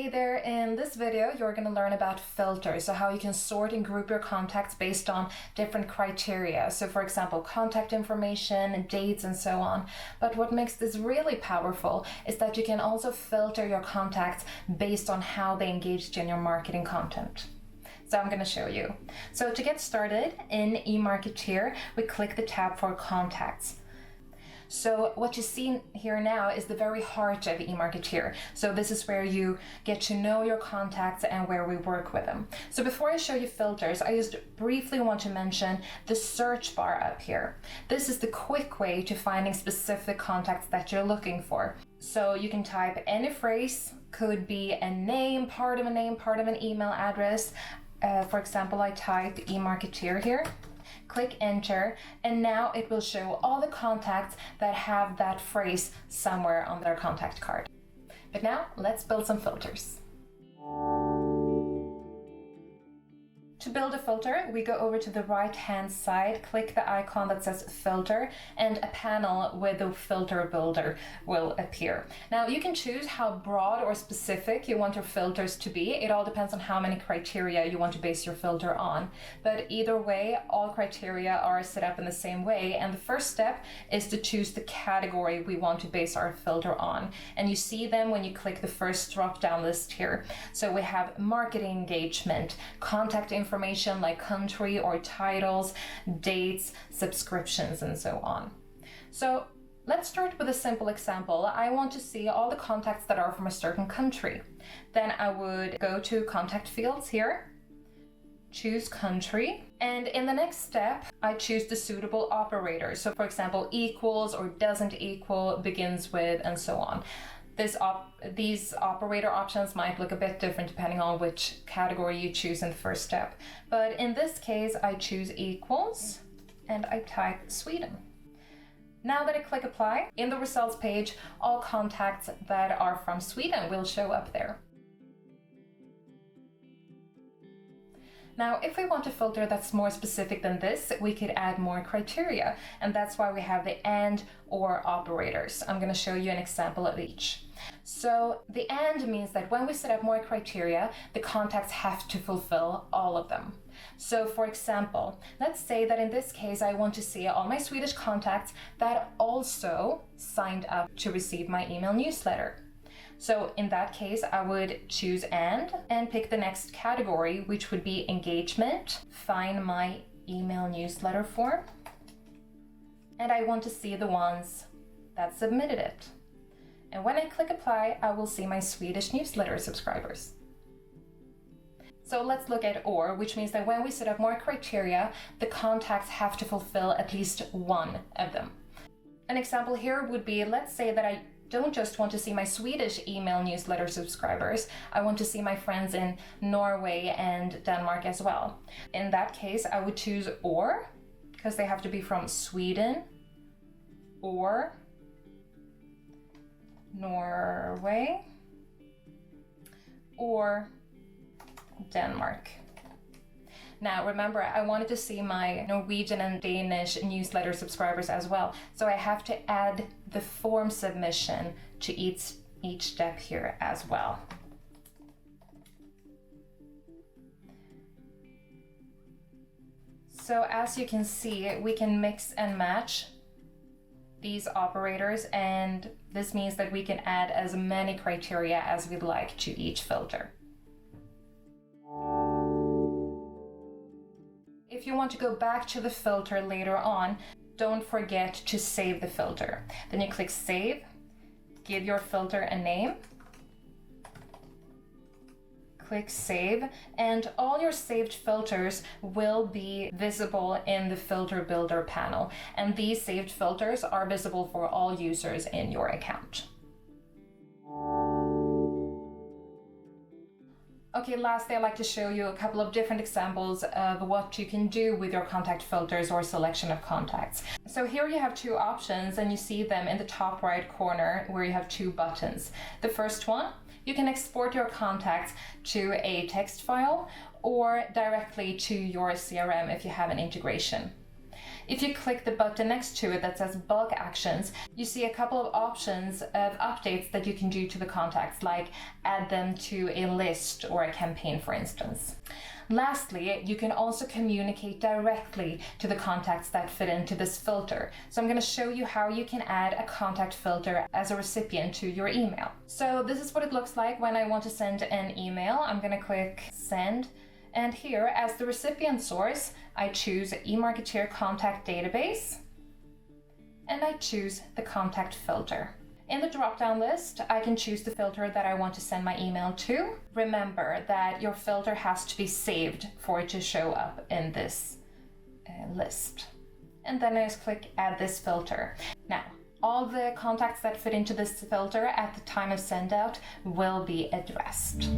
Hey there, in this video you're going to learn about filters, so how you can sort and group your contacts based on different criteria. So for example, contact information, dates, and so on. But what makes this really powerful is that you can also filter your contacts based on how they engaged in your marketing content. So I'm going to show you. So to get started, in eMarketeer, we click the tab for contacts. So what you see here now is the very heart of eMarketeer. So this is where you get to know your contacts and where we work with them. So before I show you filters, I just briefly want to mention the search bar up here. This is the quick way to finding specific contacts that you're looking for. So you can type any phrase, could be a name, part of an email address. For example, I type eMarketeer here. Click enter, and now it will show all the contacts that have that phrase somewhere on their contact card. But now let's build some filters. To build a filter, we go over to the right-hand side, click the icon that says filter, and a panel with the filter builder will appear. Now you can choose how broad or specific you want your filters to be. It all depends on how many criteria you want to base your filter on. But either way, all criteria are set up in the same way, and the first step is to choose the category we want to base our filter on. And you see them when you click the first drop-down list here. So we have marketing engagement, contact information like country or titles, dates, subscriptions, and so on. So let's start with a simple example. I want to see all the contacts that are from a certain country. Then I would go to contact fields here, choose country, and in the next step, I choose the suitable operator. So for example, equals or doesn't equal, begins with, and so on. These operator options might look a bit different depending on which category you choose in the first step. But in this case, I choose equals and I type Sweden. Now that I click apply, in the results page, all contacts that are from Sweden will show up there. Now, if we want a filter that's more specific than this, we could add more criteria, and that's why we have the and or operators. I'm going to show you an example of each. So the and means that when we set up more criteria, the contacts have to fulfill all of them. So for example, let's say that in this case, I want to see all my Swedish contacts that also signed up to receive my email newsletter. So in that case, I would choose and pick the next category, which would be engagement, find my email newsletter form, and I want to see the ones that submitted it. And when I click apply, I will see my Swedish newsletter subscribers. So let's look at or, which means that when we set up more criteria, the contacts have to fulfill at least one of them. An example here would be, let's say that I don't just want to see my Swedish email newsletter subscribers, I want to see my friends in Norway and Denmark as well. In that case, I would choose or, because they have to be from Sweden or Norway or Denmark. Now remember, I wanted to see my Norwegian and Danish newsletter subscribers as well, so I have to add the form submission to each step here as well. So as you can see, we can mix and match these operators, and this means that we can add as many criteria as we'd like to each filter. If you want to go back to the filter later on, don't forget to save the filter. Then you click save, give your filter a name, click save, and all your saved filters will be visible in the filter builder panel. And these saved filters are visible for all users in your account. Okay, lastly, I'd like to show you a couple of different examples of what you can do with your contact filters or selection of contacts. So here you have two options, and you see them in the top right corner where you have two buttons. The first one, you can export your contacts to a text file or directly to your CRM if you have an integration. If you click the button next to it that says bulk actions, you see a couple of options of updates that you can do to the contacts, like add them to a list or a campaign, for instance. Lastly, you can also communicate directly to the contacts that fit into this filter. So I'm going to show you how you can add a contact filter as a recipient to your email. So this is what it looks like when I want to send an email. I'm going to click send. And here, as the recipient source, I choose eMarketeer Contact Database, and I choose the contact filter. In the drop-down list, I can choose the filter that I want to send my email to. Remember that your filter has to be saved for it to show up in this list. And then I just click Add this filter. Now, all the contacts that fit into this filter at the time of send out will be addressed.